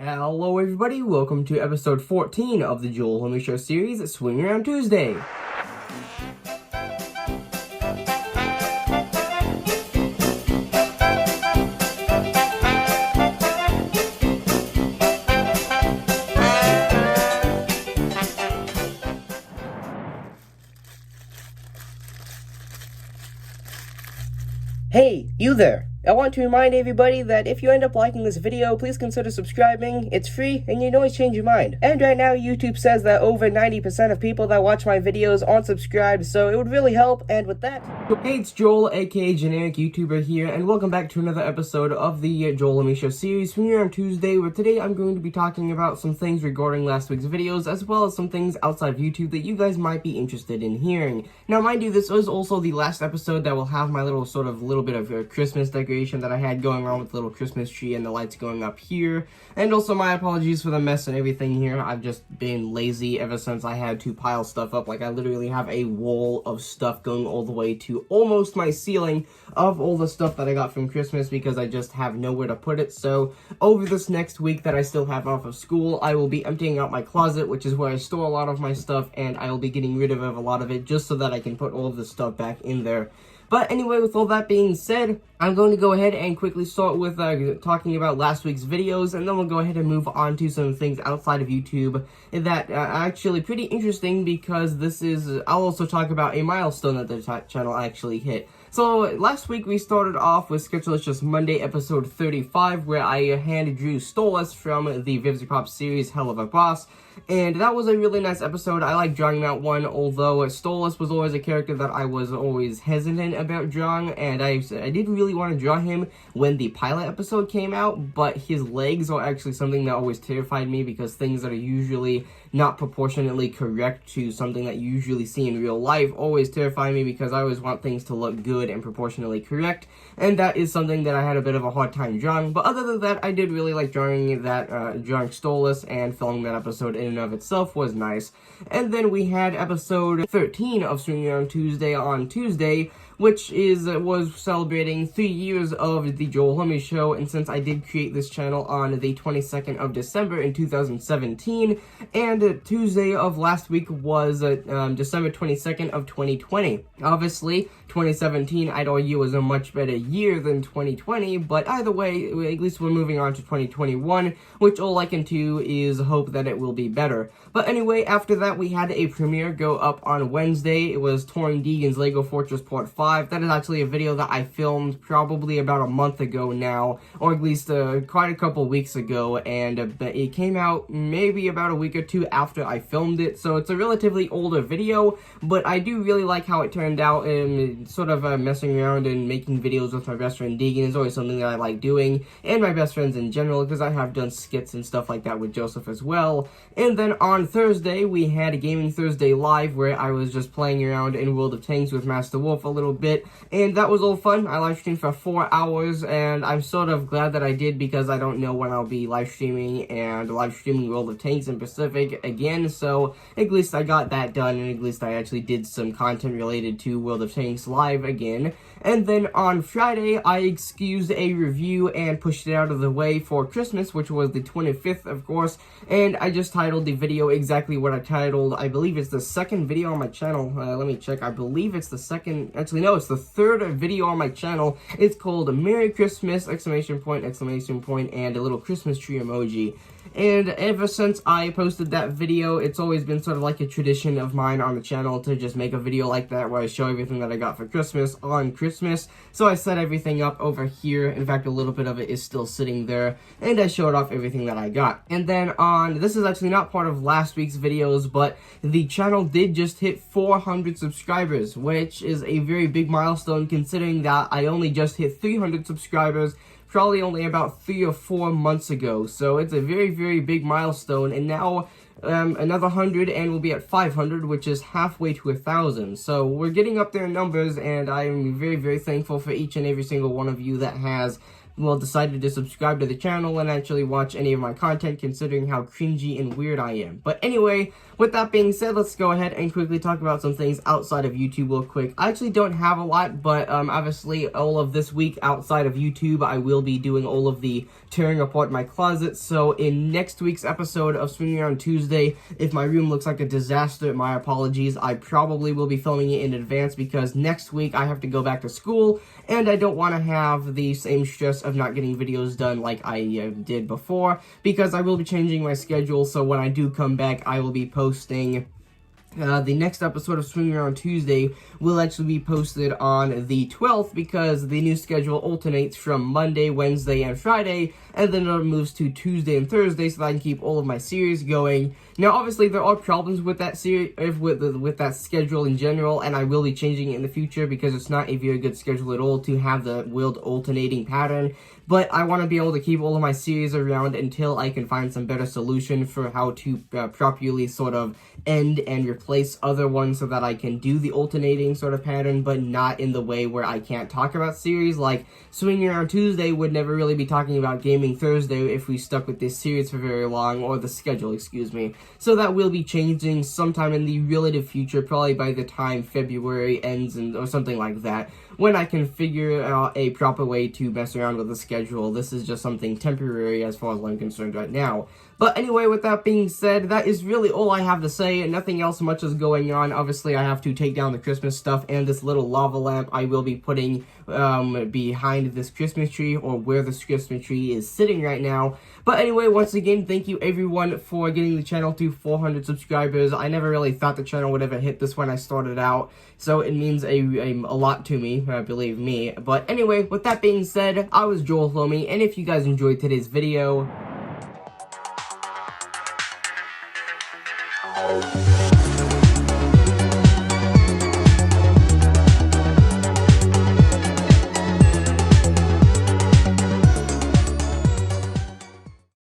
Hello everybody, welcome to episode 14 of the Joel Homie Show series, Swing Around Tuesday. Hey, you there! I want to remind everybody that if you end up liking this video, please consider subscribing. It's free, and you can always change your mind. And right now, YouTube says that over 90% of people that watch my videos aren't subscribed, so it would really help, and with that... Hey, it's Joel, aka Generic YouTuber here, and welcome back to another episode of the Joel Homie Show series from here on Tuesday, where today I'm going to be talking about some things regarding last week's videos, as well as some things outside of YouTube that you guys might be interested in hearing. Now, mind you, this is also the last episode that will have my little bit of Christmas decoration that I had going on with the little Christmas tree and the lights going up here. And also my apologies for the mess and everything here. I've just been lazy ever since I had to pile stuff up. Like, I literally have a wall of stuff going all the way to almost my ceiling of all the stuff that I got from Christmas because I just have nowhere to put it. So over this next week that I still have off of school, I will be emptying out my closet, which is where I store a lot of my stuff, and I will be getting rid of a lot of it just so that I can put all of the stuff back in there. But anyway, with all that being said, I'm going to go ahead and quickly start with talking about last week's videos, and then we'll go ahead and move on to some things outside of YouTube that are actually pretty interesting, because I'll also talk about a milestone that the channel actually hit. So, last week we started off with Sketchlicious Monday episode 35, where I hand drew Stolas from the Vivzy Pop series Hell of a Boss, and that was a really nice episode. I like drawing that one, although Stolas was always a character that I was always hesitant about drawing, and I did really want to draw him when the pilot episode came out, but his legs are actually something that always terrified me, because things that are usually not proportionately correct to something that you usually see in real life always terrify me, because I always want things to look good and proportionally correct, and that is something that I had a bit of a hard time drawing. But other than that, I did really like drawing Stolas, and filming that episode in and of itself was nice. And then we had episode 13 of Swinging Around Tuesday on Tuesday, which was celebrating 3 years of the Joel Homie Show, and since I did create this channel on the 22nd of December in 2017, and Tuesday of last week was December 22nd of 2020. Obviously, 2017, I'd argue, was a much better year than 2020, but either way, at least we're moving on to 2021, which all I can do is hope that it will be better. But anyway, after that, we had a premiere go up on Wednesday. It was Touring Deegan's Lego Fortress Part 5. That is actually a video that I filmed probably about a month ago now, or at least quite a couple weeks ago, and it came out maybe about a week or two after I filmed it, so it's a relatively older video, but I do really like how it turned out, and sort of messing around and making videos with my best friend Deegan is always something that I like doing, and my best friends in general, because I have done skits and stuff like that with Joseph as well. And then on Thursday, we had a Gaming Thursday Live, where I was just playing around in World of Tanks with Master Wolf a little bit, and that was all fun. I live streamed for 4 hours, and I'm sort of glad that I did, because I don't know when I'll be live streaming World of Tanks in Pacific again, so at least I got that done, and at least I actually did some content related to World of Tanks live again. And then on Friday, I excused a review and pushed it out of the way for Christmas, which was the 25th, of course, and I just titled the video exactly what I titled. I believe it's the second video on my channel. Let me check. I believe it's the second. Actually, no, it's the third video on my channel. It's called Merry Christmas! ! And a little Christmas tree emoji. And ever since I posted that video, it's always been sort of like a tradition of mine on the channel to just make a video like that where I show everything that I got for Christmas on Christmas. So I set everything up over here. In fact, a little bit of it is still sitting there, and I showed off everything that I got. And then this is actually not part of last week's videos, but the channel did just hit 400 subscribers, which is a very big milestone, considering that I only just hit 300 subscribers probably only about 3 or 4 months ago. So it's a very, very big milestone, and now another 100 and we'll be at 500, which is halfway to 1,000. So we're getting up there in numbers, and I'm very, very thankful for each and every single one of you that has well, decided to subscribe to the channel and actually watch any of my content, considering how cringy and weird I am. But anyway, with that being said, let's go ahead and quickly talk about some things outside of YouTube real quick. I actually don't have a lot, but obviously all of this week outside of YouTube, I will be doing all of the tearing apart my closet. So in next week's episode of Swinging Around Tuesday, if my room looks like a disaster, my apologies. I probably will be filming it in advance because next week I have to go back to school, and I don't want to have the same stress of not getting videos done like I did before, because I will be changing my schedule. So when I do come back, I will be posting the next episode of Swinging Around Tuesday will actually be posted on the 12th, because the new schedule alternates from Monday, Wednesday, and Friday, and then it moves to Tuesday and Thursday, so that I can keep all of my series going. Now, obviously, there are problems with that series, with that schedule in general, and I will be changing it in the future, because it's not a very good schedule at all to have the willed alternating pattern. But I want to be able to keep all of my series around until I can find some better solution for how to properly sort of end and replace other ones, so that I can do the alternating sort of pattern, but not in the way where I can't talk about series. Like, Swinging Around Tuesday would never really be talking about Gaming Thursday if we stuck with this series for very long, or the schedule, excuse me. So that will be changing sometime in the relative future, probably by the time February ends or something like that, when I can figure out a proper way to mess around with the schedule. This is just something temporary as far as I'm concerned right now. But anyway, with that being said, that is really all I have to say. Nothing else much is going on. Obviously, I have to take down the Christmas stuff, and this little lava lamp I will be putting behind this Christmas tree, or where this Christmas tree is sitting right now. But anyway, once again, thank you everyone for getting the channel to 400 subscribers. I never really thought the channel would ever hit this when I started out, so it means a lot to me, believe me. But anyway, with that being said, I was Joel Lomi, and if you guys enjoyed today's video,